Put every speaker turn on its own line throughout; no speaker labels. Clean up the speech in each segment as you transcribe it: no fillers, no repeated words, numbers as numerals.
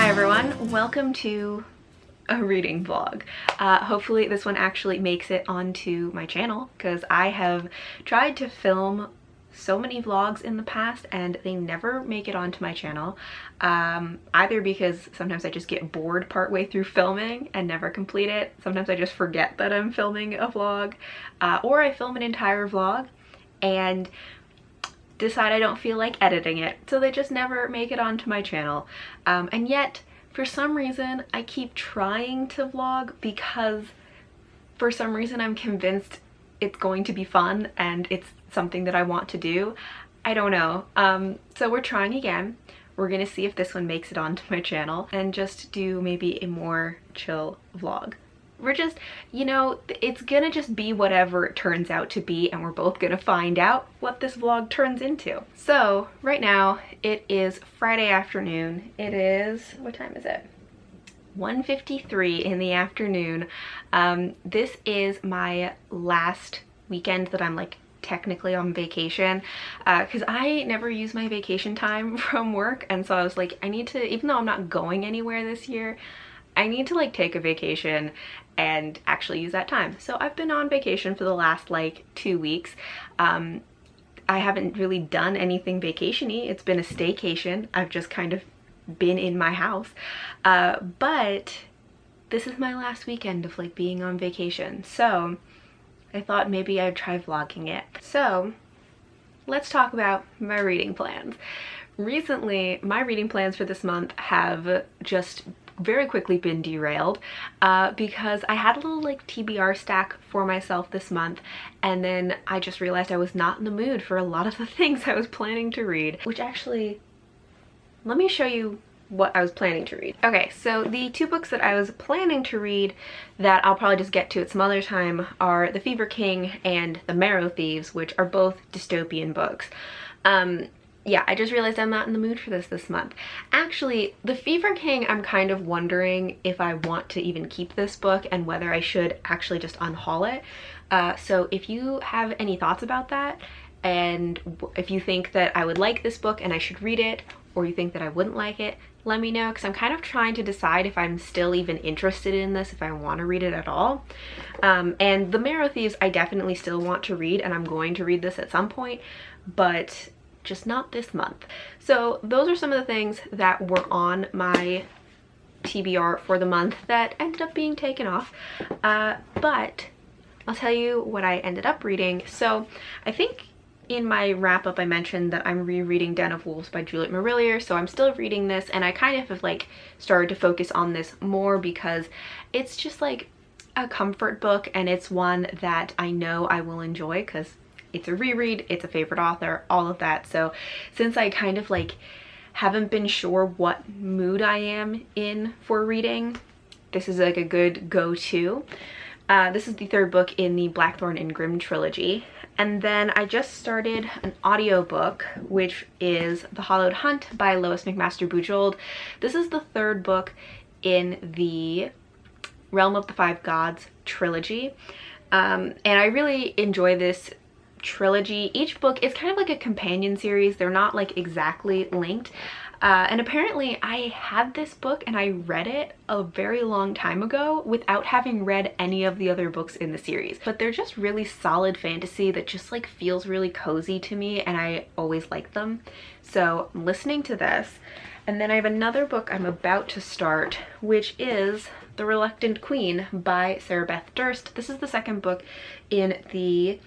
Hi everyone, welcome to a reading vlog. Hopefully this one actually makes it onto my channel because I have tried to film so many vlogs in the past and they never make it onto my channel. Either because sometimes I just get bored partway through filming and never complete it. Sometimes I just forget that I'm filming a vlog, or I film an entire vlog and decide I don't feel like editing it, so they just never make it onto my channel. And yet for some reason I keep trying to vlog because for some reason I'm convinced it's going to be fun and it's something that I want to do. I don't know. So we're trying again. We're gonna see if this one makes it onto my channel and just do maybe a more chill vlog. We're just, you know, it's gonna just be whatever it turns out to be, and we're both gonna find out what this vlog turns into. So right now it is Friday afternoon. It is, what time is it? 1:53 in the afternoon. This is my last weekend that I'm like technically on vacation, because I never use my vacation time from work, and so I was like, I need to, even though I'm not going anywhere this year, I need to like take a vacation and actually use that time. So I've been on vacation for the last like 2 weeks. I haven't really done anything vacation-y. It's been a staycation. I've just kind of been in my house. But this is my last weekend of like being on vacation. So I thought maybe I'd try vlogging it. So let's talk about my reading plans. Recently, my reading plans for this month have just very quickly been derailed because I had a little like TBR stack for myself this month, and then I just realized I was not in the mood for a lot of the things I was planning to read, which actually, let me show you what I was planning to read. Okay, so the two books that I was planning to read that I'll probably just get to at some other time are The Fever King and The Marrow Thieves, which are both dystopian books. Yeah, I just realized I'm not in the mood for this month. Actually, The Fever King, I'm kind of wondering if I want to even keep this book and whether I should actually just unhaul it. So if you have any thoughts about that, and if you think that I would like this book and I should read it, or you think that I wouldn't like it, let me know, because I'm kind of trying to decide if I'm still even interested in this, if I want to read it at all. And The Marrow Thieves, I definitely still want to read, and I'm going to read this at some point, but just not this month. So those are some of the things that were on my TBR for the month that ended up being taken off. But I'll tell you what I ended up reading. So I think in my wrap up I mentioned that I'm rereading Den of Wolves by Juliet Marillier, so I'm still reading this, and I kind of have like started to focus on this more because it's just like a comfort book, and it's one that I know I will enjoy because it's a reread, it's a favorite author, all of that. So since I kind of like haven't been sure what mood I am in for reading, this is like a good go-to. This is the third book in the Blackthorn and Grimm trilogy. And then I just started an audiobook, which is The Hollowed Hunt by Lois McMaster Bujold. This is the third book in the Realm of the Five Gods trilogy. And I really enjoy this trilogy. Each book is kind of like a companion series. They're not like exactly linked. And apparently I had this book and I read it a very long time ago without having read any of the other books in the series. But they're just really solid fantasy that just like feels really cozy to me, and I always like them. So I'm listening to this. And then I have another book I'm about to start, which is The Reluctant Queen by Sarah Beth Durst. This is the second book in the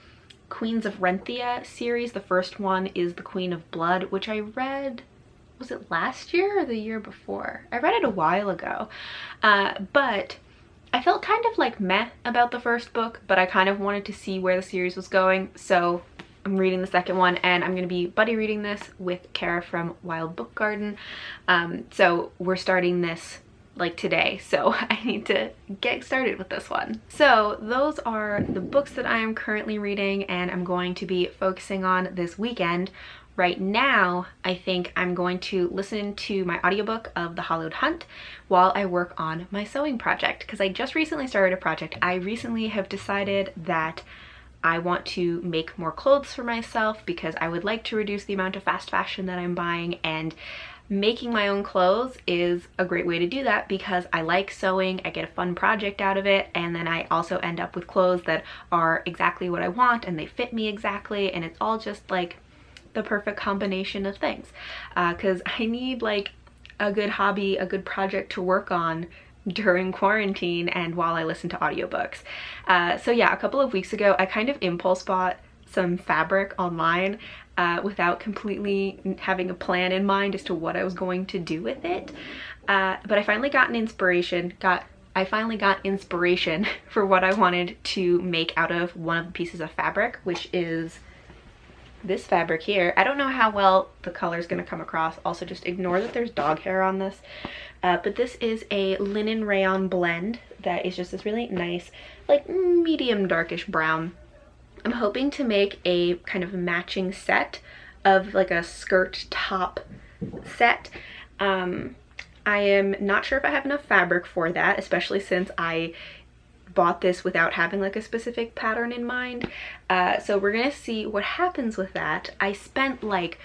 Queens of Renthia series. The first one is The Queen of Blood, which I read, was it last year or the year before? I read it a while ago, but I felt kind of like meh about the first book, but I kind of wanted to see where the series was going, so I'm reading the second one, and I'm going to be buddy reading this with Kara from Wild Book Garden. So we're starting this like today, so I need to get started with this one. So those are the books that I am currently reading and I'm going to be focusing on this weekend. Right now, I think I'm going to listen to my audiobook of The Hollowed Hunt while I work on my sewing project, because I just recently started a project. I recently have decided that I want to make more clothes for myself because I would like to reduce the amount of fast fashion that I'm buying, and making my own clothes is a great way to do that because I like sewing, I get a fun project out of it, and then I also end up with clothes that are exactly what I want and they fit me exactly, and it's all just like the perfect combination of things. Because I need like a good hobby, a good project to work on during quarantine and while I listen to audiobooks. So yeah, a couple of weeks ago I kind of impulse bought some fabric online without completely having a plan in mind as to what I was going to do with it. But I finally got inspiration for what I wanted to make out of one of the pieces of fabric, which is this fabric here. I don't know how well the color is going to come across. Also, just ignore that there's dog hair on this. But this is a linen rayon blend that is just this really nice, like medium darkish brown. I'm hoping to make a kind of matching set of like a skirt top set. I am not sure if I have enough fabric for that, especially since I bought this without having like a specific pattern in mind. So we're gonna see what happens with that. I spent like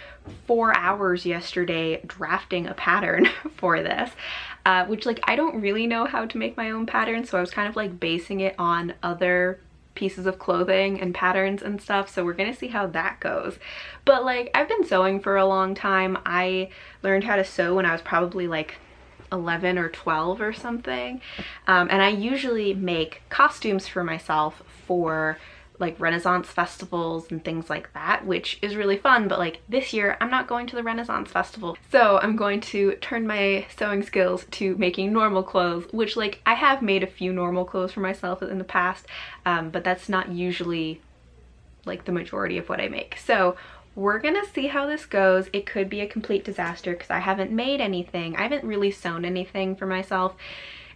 4 hours yesterday drafting a pattern for this, which like I don't really know how to make my own pattern, so I was kind of like basing it on other pieces of clothing and patterns and stuff, so we're gonna see how that goes. But like, I've been sewing for a long time. I learned how to sew when I was probably like 11 or 12 or something, and I usually make costumes for myself for like Renaissance festivals and things like that, which is really fun. But like this year I'm not going to the Renaissance festival, so I'm going to turn my sewing skills to making normal clothes, which like I have made a few normal clothes for myself in the past, but that's not usually like the majority of what I make. So we're gonna see how this goes. It could be a complete disaster because I haven't made anything. I haven't really sewn anything for myself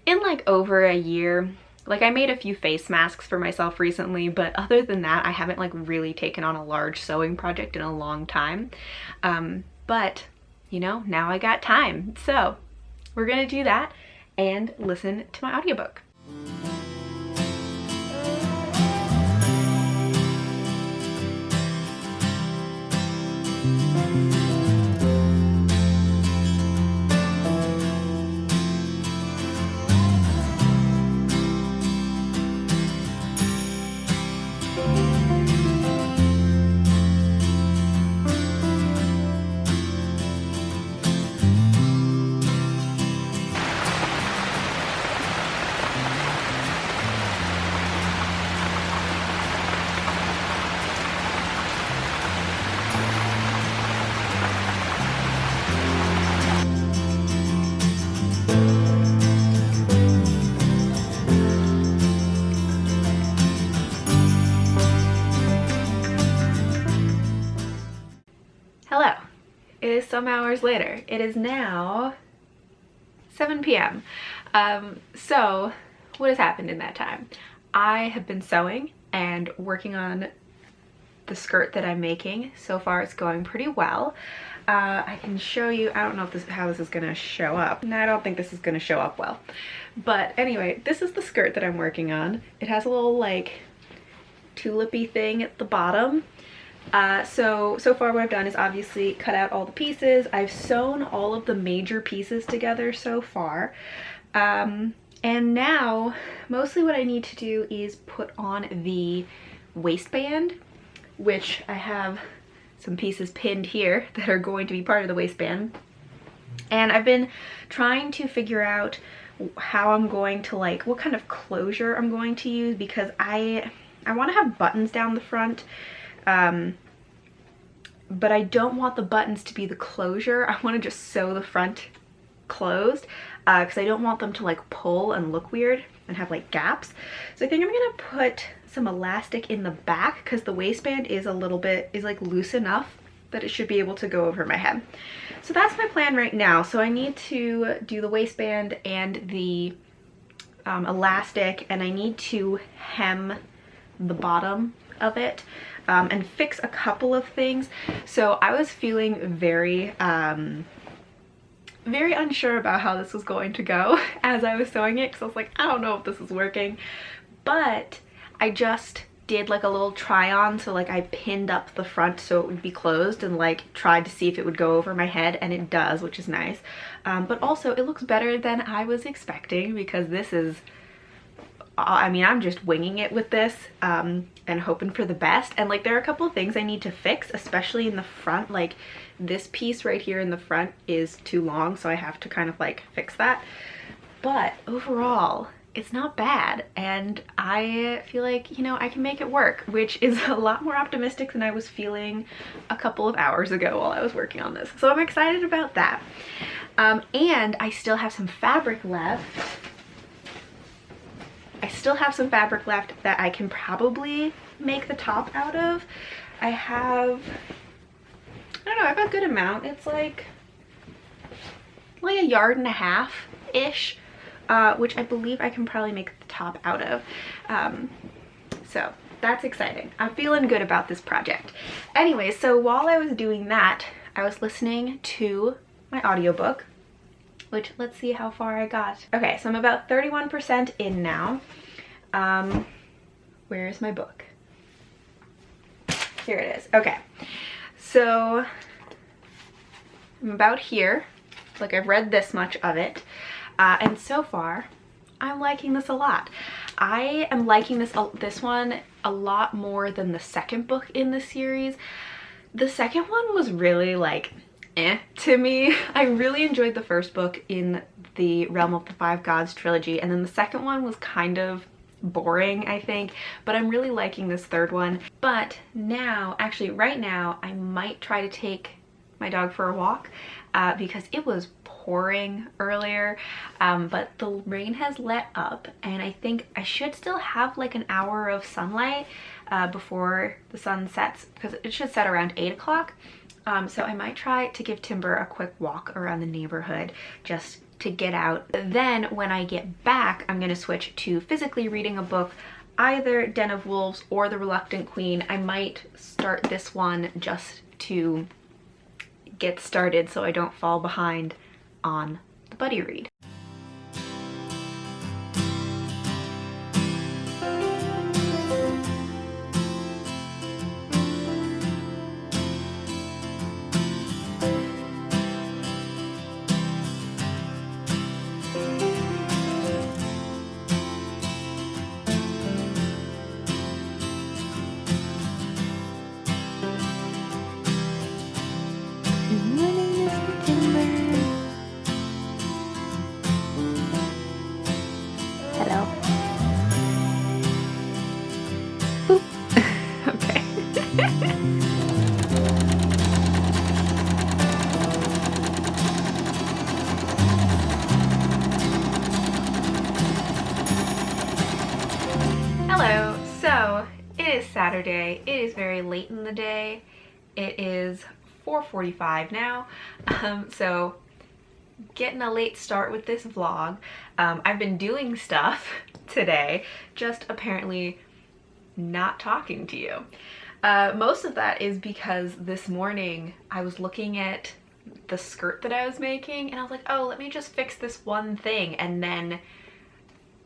in like over a year. Like I made a few face masks for myself recently, but other than that, I haven't like really taken on a large sewing project in a long time. But you know, now I got time. So we're gonna do that and listen to my audiobook. Hello, it is some hours later. It is now 7 p.m. So what has happened in that time? I have been sewing and working on the skirt that I'm making. So far it's going pretty well. I can show you, I don't know if how this is gonna show up. No, I don't think this is gonna show up well. But anyway, this is the skirt that I'm working on. It has a little like tulipy thing at the bottom. So far what I've done is obviously cut out all the pieces. I've sewn all of the major pieces together so far. And now mostly what I need to do is put on the waistband, which I have some pieces pinned here that are going to be part of the waistband. And I've been trying to figure out how I'm going to like, what kind of closure I'm going to use, because I want to have buttons down the front. But I don't want the buttons to be the closure. I want to just sew the front closed because I don't want them to like pull and look weird and have like gaps. So I think I'm gonna put some elastic in the back because the waistband is like loose enough that it should be able to go over my head. So that's my plan right now. So I need to do the waistband and the elastic, and I need to hem the bottom of it and fix a couple of things. So I was feeling very very unsure about how this was going to go as I was sewing it, because I was like, I don't know if this is working. But I just did like a little try on, so like I pinned up the front so it would be closed and like tried to see if it would go over my head, and it does, which is nice. But also it looks better than I was expecting, because this is, I mean, I'm just winging it with this and hoping for the best. And like there are a couple of things I need to fix, especially in the front. Like this piece right here in the front is too long, so I have to kind of like fix that. But overall, it's not bad, and I feel like, you know, I can make it work, which is a lot more optimistic than I was feeling a couple of hours ago while I was working on this. So I'm excited about that. And I still have some fabric left. That I can probably make the top out of. I don't know, I have a good amount. It's like a yard and a half-ish. Which I believe I can probably make the top out of. So that's exciting. I'm feeling good about this project. Anyway, so while I was doing that, I was listening to my audiobook, which, let's see how far I got. Okay, so I'm about 31% in now. Where's my book? Here it is. Okay, so I'm about here. Like, I've read this much of it. And so far, I'm liking this a lot. I am liking this one a lot more than the second book in the series. The second one was really like, to me. I really enjoyed the first book in the Realm of the Five Gods trilogy, and then the second one was kind of boring, I think, but I'm really liking this third one. But now, actually right now, I might try to take my dog for a walk because it was pouring earlier, but the rain has let up, and I think I should still have like an hour of sunlight before the sun sets, because it should set around 8 o'clock. So I might try to give Timber a quick walk around the neighborhood just to get out. Then when I get back, I'm going to switch to physically reading a book, either Den of Wolves or The Reluctant Queen. I might start this one just to get started so I don't fall behind on the buddy read. Hello, so it is Saturday. It is very late in the day. It is 4:45 now, so getting a late start with this vlog. I've been doing stuff today, just apparently not talking to you. Most of that is because this morning I was looking at the skirt that I was making, and I was like, oh, let me just fix this one thing, and then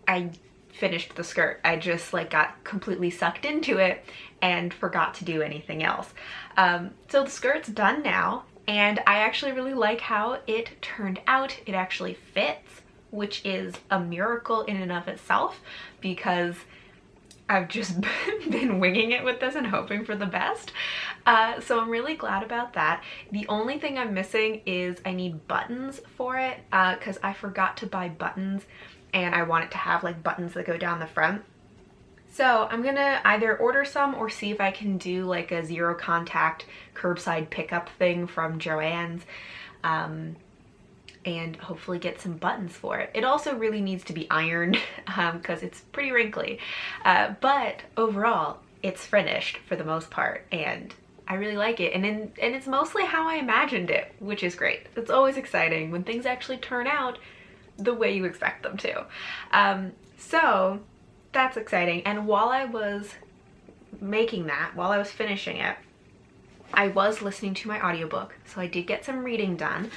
I finished the skirt. I just like got completely sucked into it and forgot to do anything else. So the skirt's done now, and I actually really like how it turned out. It actually fits, which is a miracle in and of itself, because I've just been winging it with this and hoping for the best. So I'm really glad about that. The only thing I'm missing is I need buttons for it, because I forgot to buy buttons, and I want it to have like buttons that go down the front. So I'm gonna either order some or see if I can do like a zero contact curbside pickup thing from Joann's, and hopefully get some buttons for it. It also really needs to be ironed because it's pretty wrinkly, but overall it's finished for the most part, and I really like it, and it's mostly how I imagined it, which is great. It's always exciting when things actually turn out the way you expect them to. So that's exciting. And while I was making that, while I was finishing it, I was listening to my audiobook, so I did get some reading done.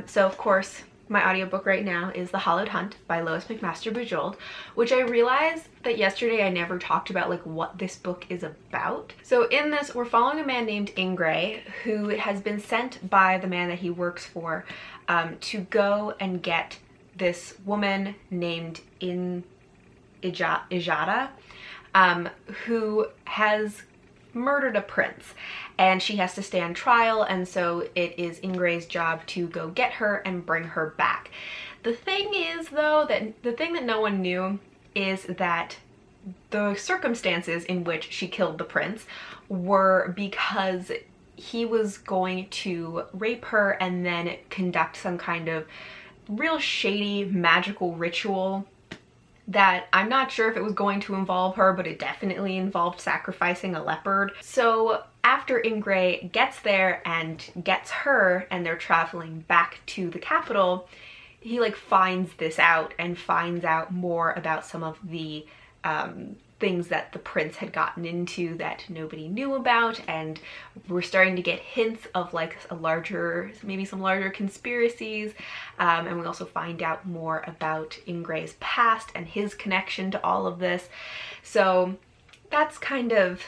So of course my audiobook right now is The Hollowed Hunt by Lois McMaster Bujold, which I realized that yesterday I never talked about like what this book is about. So in this, we're following a man named Ingray who has been sent by the man that he works for to go and get this woman named Ijada, who has murdered a prince, and she has to stand trial, and so it is Ingray's job to go get her and bring her back. The thing is, though, that the thing that no one knew is that the circumstances in which she killed the prince were because he was going to rape her and then conduct some kind of real shady magical ritual that I'm not sure if it was going to involve her, but it definitely involved sacrificing a leopard. So after Ingray gets there and gets her and they're traveling back to the capital, he like finds this out and finds out more about some of the things that the prince had gotten into that nobody knew about, and we're starting to get hints of like maybe some larger conspiracies, and we also find out more about Ingray's past and his connection to all of this. So that's kind of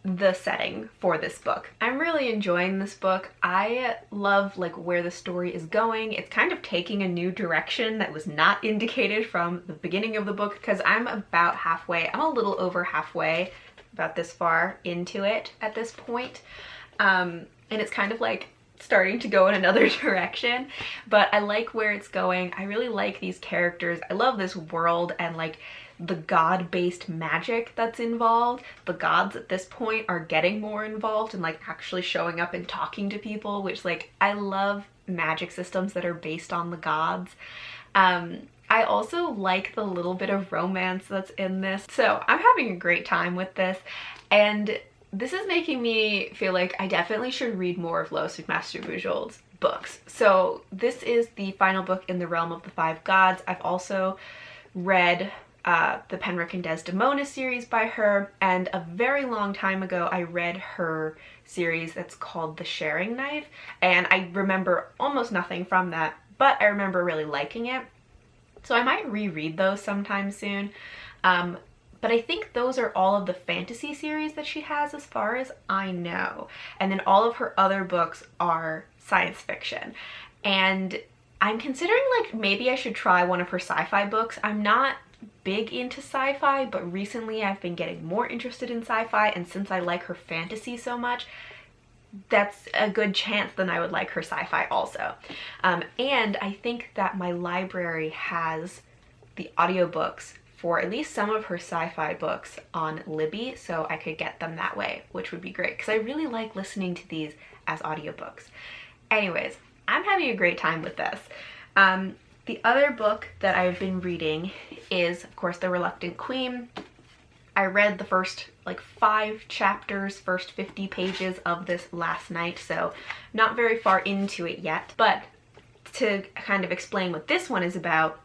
the setting for this book. I'm really enjoying this book. I love like where the story is going. It's kind of taking a new direction that was not indicated from the beginning of the book, because I'm about halfway, I'm a little over halfway, about this far into it at this point. And it's kind of like starting to go in another direction, but I like where it's going. I really like these characters. I love this world and like the god-based magic that's involved. The gods at this point are getting more involved and like actually showing up and talking to people, which like I love magic systems that are based on the gods. I also like the little bit of romance that's in this. So I'm having a great time with this, and this is making me feel like I definitely should read more of Lois McMaster Bujold's books. So this is the final book in the realm of the Five Gods. I've also read the Penrick and Desdemona series by her, and a very long time ago I read her series that's called The Sharing Knife, and I remember almost nothing from that, but I remember really liking it. So I might reread those sometime soon. But I think those are all of the fantasy series that she has as far as I know. And then all of her other books are science fiction. And I'm considering like maybe I should try one of her sci-fi books. I'm not big into sci-fi, but recently I've been getting more interested in sci-fi, and since I like her fantasy so much, that's a good chance then I would like her sci-fi also. And I think that my library has the audiobooks for at least some of her sci-fi books on Libby, so I could get them that way, which would be great because I really like listening to these as audiobooks. Anyways, I'm having a great time with this. The other book that I've been reading is, of course, The Reluctant Queen. I read the first like 5 chapters, first 50 pages of this last night, so not very far into it yet. But to kind of explain what this one is about,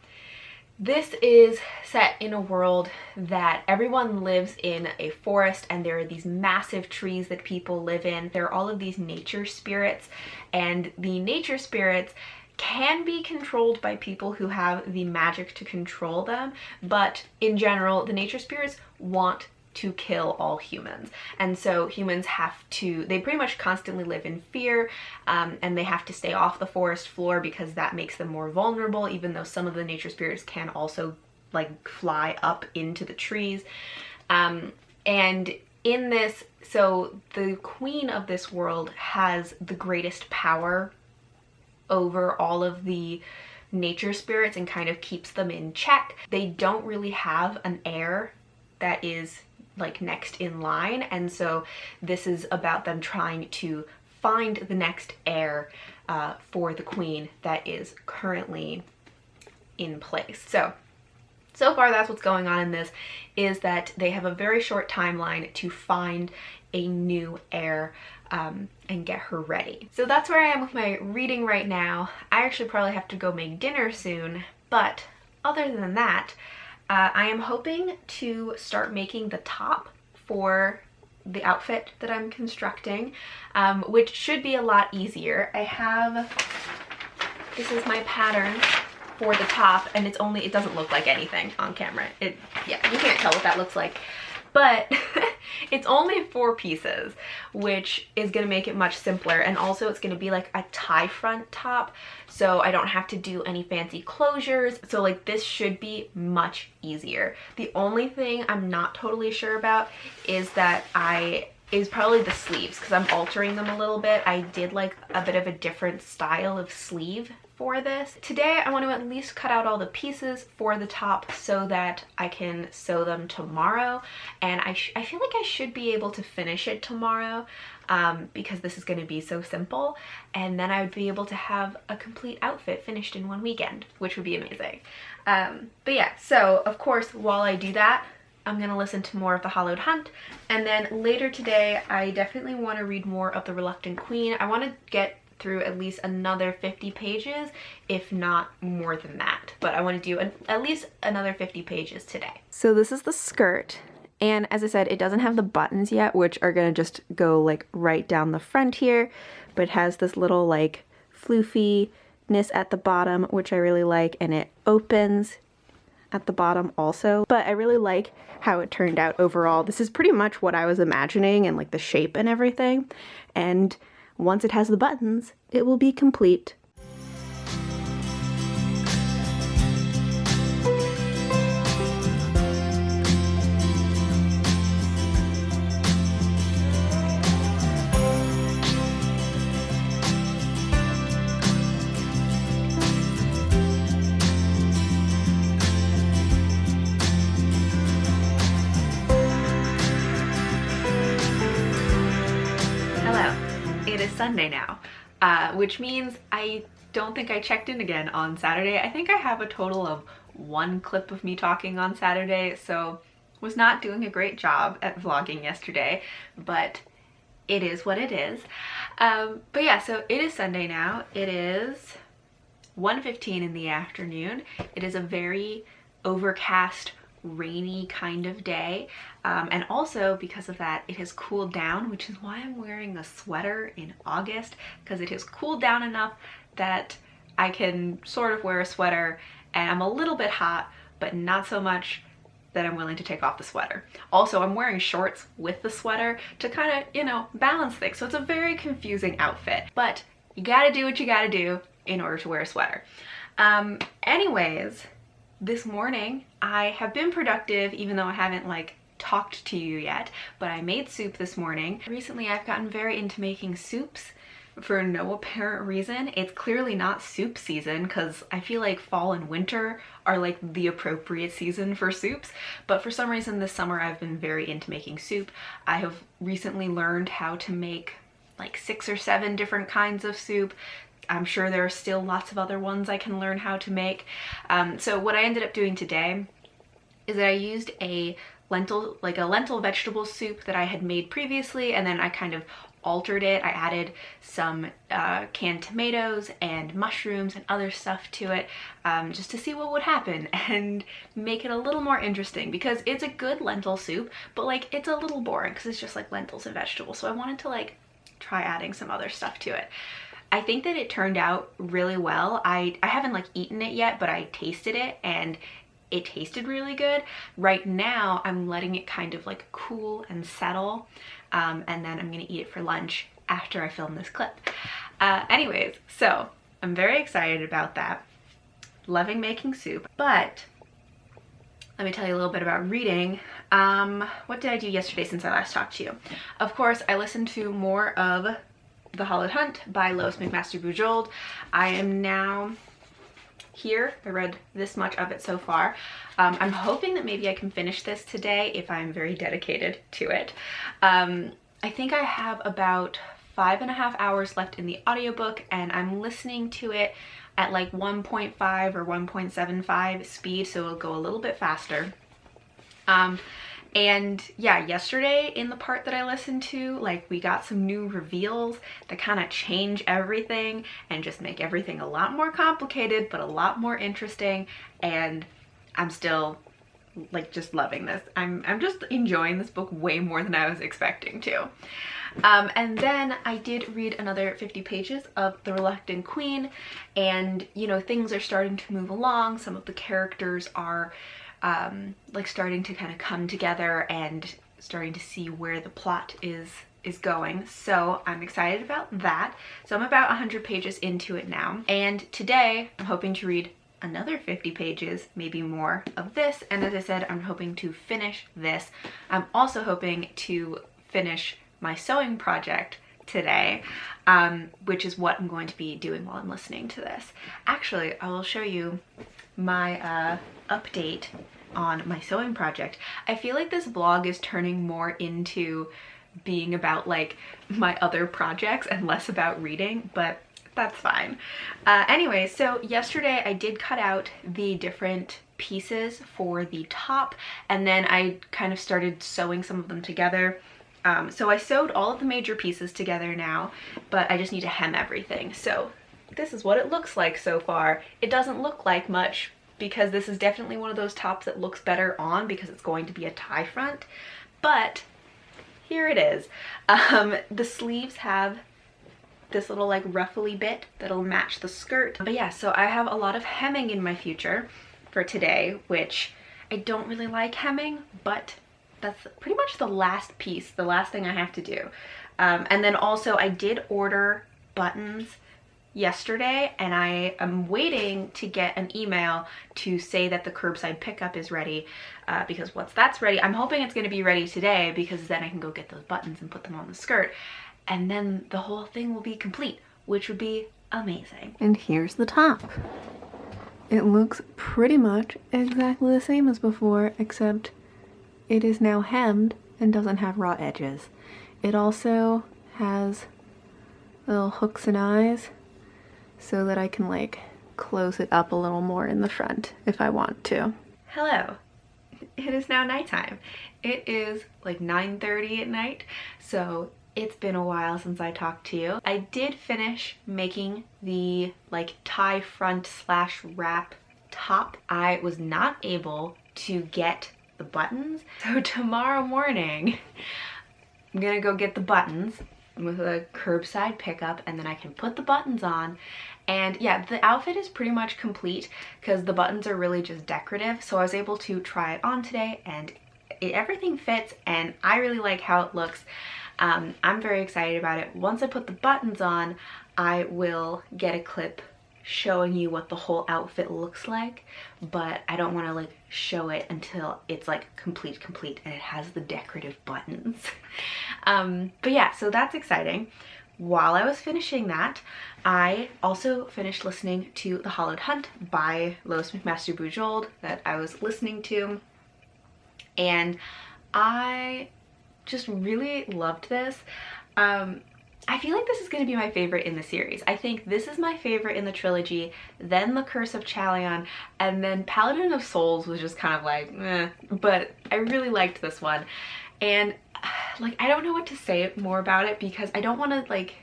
this is set in a world that everyone lives in a forest, and there are these massive trees that people live in. There are all of these nature spirits, and the nature spirits can be controlled by people who have the magic to control them, but in general, the nature spirits want to kill all humans. And so humans have to, they pretty much constantly live in fear, and they have to stay off the forest floor because that makes them more vulnerable, even though some of the nature spirits can also like fly up into the trees. And in this, so the queen of this world has the greatest power over all of the nature spirits and kind of keeps them in check. They don't really have an heir that is like next in line, and so this is about them trying to find the next heir for the queen that is currently in place. So far that's what's going on in this, is that they have a very short timeline to find a new heir and get her ready. So that's where I am with my reading right now. I actually probably have to go make dinner soon, but other than that, I am hoping to start making the top for the outfit that I'm constructing, which should be a lot easier. I have This is my pattern for the top, and it doesn't look like anything on camera. Yeah, you can't tell what that looks like. But it's only 4 pieces, which is gonna make it much simpler. And also it's gonna be like a tie front top, so I don't have to do any fancy closures. So like this should be much easier. The only thing I'm not totally sure about is probably the sleeves, because I'm altering them a little bit. I did like a bit of a different style of sleeve for this. Today I want to at least cut out all the pieces for the top so that I can sew them tomorrow, and I feel like I should be able to finish it tomorrow because this is going to be so simple, and then I would be able to have a complete outfit finished in one weekend, which would be amazing. But yeah, so of course while I do that, I'm gonna listen to more of The Hollowed Hunt, and then later today I definitely want to read more of The Reluctant Queen. I want to get through at least another 50 pages, if not more than that. But I want to do at least another 50 pages today. So this is the skirt, and as I said, it doesn't have the buttons yet, which are gonna just go like right down the front here, but it has this little like floofiness at the bottom, which I really like, and it opens at the bottom also. But I really like how it turned out overall. This is pretty much what I was imagining, and like the shape and everything, and once it has the buttons, it will be complete. It is Sunday now, which means I don't think I checked in again on Saturday. I think I have a total of 1 clip of me talking on Saturday, so was not doing a great job at vlogging yesterday, but it is what it is. But yeah, so it is Sunday now. It is 1:15 in the afternoon. It is a very overcast, rainy kind of day, and also because of that it has cooled down, which is why I'm wearing a sweater in August, because it has cooled down enough that I can sort of wear a sweater and I'm a little bit hot, but not so much that I'm willing to take off the sweater. Also, I'm wearing shorts with the sweater to kind of, you know, balance things, so it's a very confusing outfit, but you gotta do what you gotta do in order to wear a sweater. Anyways, this morning I have been productive, even though I haven't like talked to you yet, but I made soup this morning. Recently I've gotten very into making soups for no apparent reason. It's clearly not soup season, because I feel like fall and winter are like the appropriate season for soups, but for some reason this summer I've been very into making soup. I have recently learned how to make like 6 or 7 different kinds of soup. I'm sure there are still lots of other ones I can learn how to make. So what I ended up doing today is that I used a lentil vegetable soup that I had made previously, and then I kind of altered it. I added some canned tomatoes and mushrooms and other stuff to it, just to see what would happen and make it a little more interesting, because it's a good lentil soup, but like it's a little boring because it's just like lentils and vegetables. So I wanted to like try adding some other stuff to it. I think that it turned out really well. I haven't like eaten it yet, but I tasted it and it tasted really good. Right now I'm letting it kind of like cool and settle, and then I'm gonna eat it for lunch after I film this clip. Anyways, so I'm very excited about that. Loving making soup, but let me tell you a little bit about reading. What did I do yesterday since I last talked to you? Of course, I listened to more of The Hollowed Hunt by Lois McMaster-Bujold. I am now here. I read this much of it so far. I'm hoping that maybe I can finish this today if I'm very dedicated to it. I think I have about 5.5 hours left in the audiobook, and I'm listening to it at like 1.5 or 1.75 speed, so it'll go a little bit faster. And yeah, yesterday in the part that I listened to, like we got some new reveals that kind of change everything and just make everything a lot more complicated, but a lot more interesting. And I'm still like just loving this. I'm just enjoying this book way more than I was expecting to. And then I did read another 50 pages of The Reluctant Queen, and you know, things are starting to move along. Some of the characters are like starting to kind of come together and starting to see where the plot is going. So I'm excited about that. So I'm about 100 pages into it now. And today I'm hoping to read another 50 pages, maybe more of this. And as I said, I'm hoping to finish this. I'm also hoping to finish my sewing project today, which is what I'm going to be doing while I'm listening to this. Actually, I will show you my update on my sewing project. I feel like this vlog is turning more into being about like my other projects and less about reading, but that's fine. Anyway, so yesterday I did cut out the different pieces for the top, and then I kind of started sewing some of them together. So I sewed all of the major pieces together now, but I just need to hem everything. So this is what it looks like so far. It doesn't look like much because this is definitely one of those tops that looks better on because it's going to be a tie front, but here it is. The sleeves have this little like ruffly bit that'll match the skirt. But yeah, so I have a lot of hemming in my future for today, which I don't really like hemming, but that's pretty much the last piece, the last thing I have to do. And then also I did order buttons yesterday, and I am waiting to get an email to say that the curbside pickup is ready, because once that's ready, I'm hoping it's going to be ready today, because then I can go get those buttons and put them on the skirt, and then the whole thing will be complete, which would be amazing. And here's the top. It looks pretty much exactly the same as before, except it is now hemmed and doesn't have raw edges. It also has little hooks and eyes so that I can like close it up a little more in the front if I want to. Hello. It is now nighttime. It is like 9:30 at night, so it's been a while since I talked to you. I did finish making the like tie front slash wrap top. I was not able to get the buttons, so tomorrow morning I'm gonna go get the buttons with a curbside pickup, and then I can put the buttons on. And yeah, the outfit is pretty much complete because the buttons are really just decorative, so I was able to try it on today, and everything fits, and I really like how it looks. I'm very excited about it. Once I put the buttons on, I will get a clip showing you what the whole outfit looks like, but I don't want to like show it until it's like complete and it has the decorative buttons. But yeah, so that's exciting. While I was finishing that, I also finished listening to The Hollowed Hunt by Lois McMaster Bujold that I was listening to, and I just really loved this. I feel like this is going to be my favorite in the series. I think this is my favorite in the trilogy, then The Curse of Chalion, and then Paladin of Souls was just kind of like, meh, but I really liked this one. And like, I don't know what to say more about it because I don't want to like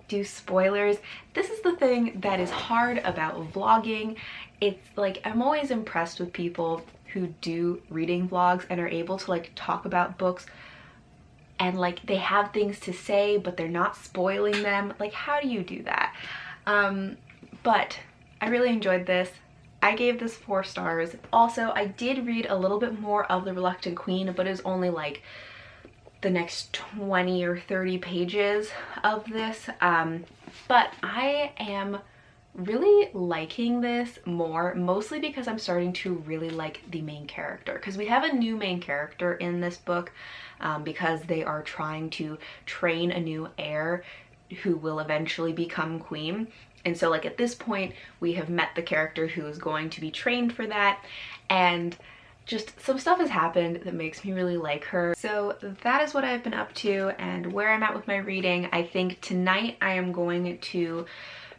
do spoilers. This is the thing that is hard about vlogging. It's like, I'm always impressed with people who do reading vlogs and are able to like talk about books and like they have things to say but they're not spoiling them. Like, how do you do that? But I really enjoyed this. I gave this 4 stars. Also, I did read a little bit more of The Reluctant Queen, but it was only like the next 20 or 30 pages of this. But I am really liking this more, mostly because I'm starting to really like the main character, because we have a new main character in this book, because they are trying to train a new heir who will eventually become queen. And so like at this point we have met the character who is going to be trained for that, and just some stuff has happened that makes me really like her. So that is what I've been up to and where I'm at with my reading. I think tonight I am going to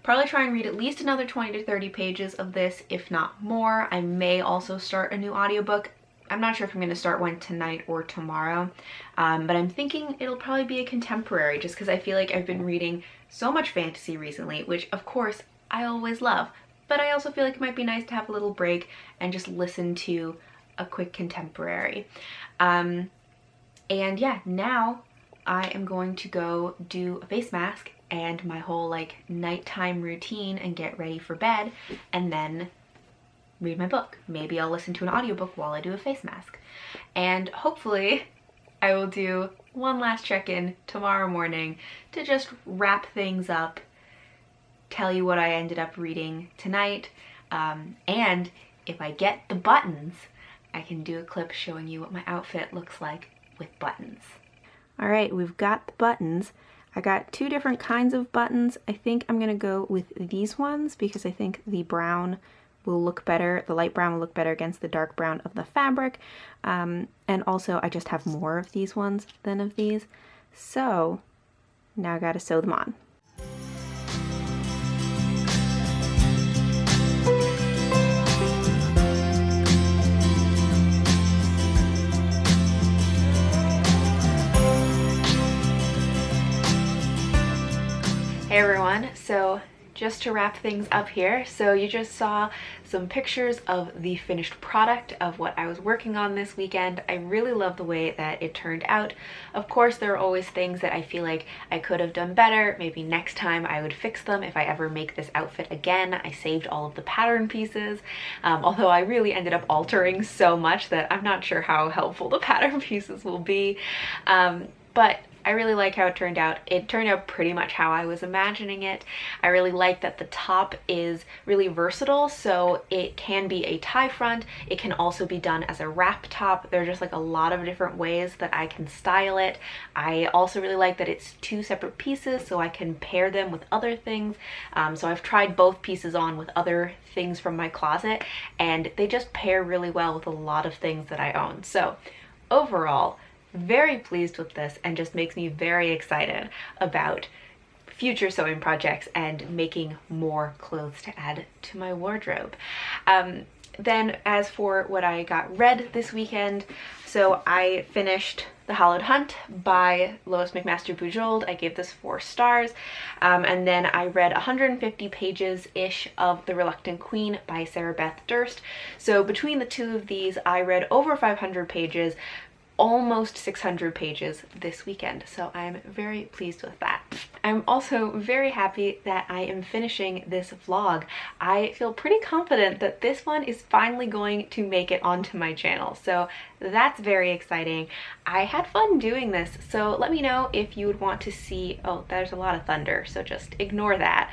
probably try and read at least another 20 to 30 pages of this, if not more. I may also start a new audiobook. I'm not sure if I'm going to start one tonight or tomorrow, but I'm thinking it'll probably be a contemporary, just because I feel like I've been reading so much fantasy recently, which of course I always love, but I also feel like it might be nice to have a little break and just listen to a quick contemporary. And yeah, now I am going to go do a face mask and my whole like nighttime routine and get ready for bed, and then read my book. Maybe I'll listen to an audiobook while I do a face mask. And hopefully I will do one last check-in tomorrow morning to just wrap things up, tell you what I ended up reading tonight, and if I get the buttons, I can do a clip showing you what my outfit looks like with buttons. All right, we've got the buttons. I got two different kinds of buttons. I think I'm gonna go with these ones because I think the brown will look better, the light brown will look better against the dark brown of the fabric. And also I just have more of these ones than of these. So now I gotta sew them on. Hey everyone, so just to wrap things up here, so you just saw some pictures of the finished product of what I was working on this weekend. I really love the way that it turned out. Of course, there are always things that I feel like I could have done better. Maybe next time I would fix them if I ever make this outfit again. I saved all of the pattern pieces, although I really ended up altering so much that I'm not sure how helpful the pattern pieces will be. But I really like how it turned out. It turned out pretty much how I was imagining it. I really like that the top is really versatile, so it can be a tie front. It can also be done as a wrap top. There are just like a lot of different ways that I can style it. I also really like that it's two separate pieces, so I can pair them with other things. So I've tried both pieces on with other things from my closet, and they just pair really well with a lot of things that I own. So overall, very pleased with this, and just makes me very excited about future sewing projects and making more clothes to add to my wardrobe. Then as for what I got read this weekend, so I finished The Hallowed Hunt by Lois McMaster Bujold. I gave this 4 stars. And then I read 150 pages-ish of The Reluctant Queen by Sarah Beth Durst. So between the two of these, I read over 500 pages, almost 600 pages this weekend, so I'm very pleased with that. I'm also very happy that I am finishing this vlog. I feel pretty confident that this one is finally going to make it onto my channel, so that's very exciting. I had fun doing this, so let me know if you would want to see— oh, there's a lot of thunder, so just ignore that.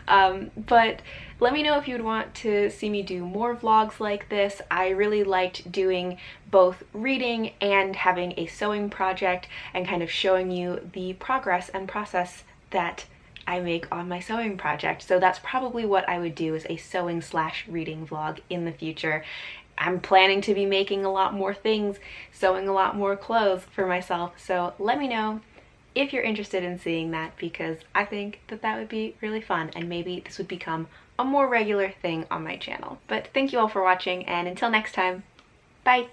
But let me know if you would want to see me do more vlogs like this. I really liked doing both reading and having a sewing project and kind of showing you the progress and process that I make on my sewing project. So that's probably what I would do, is a sewing / reading vlog in the future. I'm planning to be making a lot more things, sewing a lot more clothes for myself, so let me know if you're interested in seeing that, because I think that that would be really fun, and maybe this would become a more regular thing on my channel. But thank you all for watching, and until next time, bye!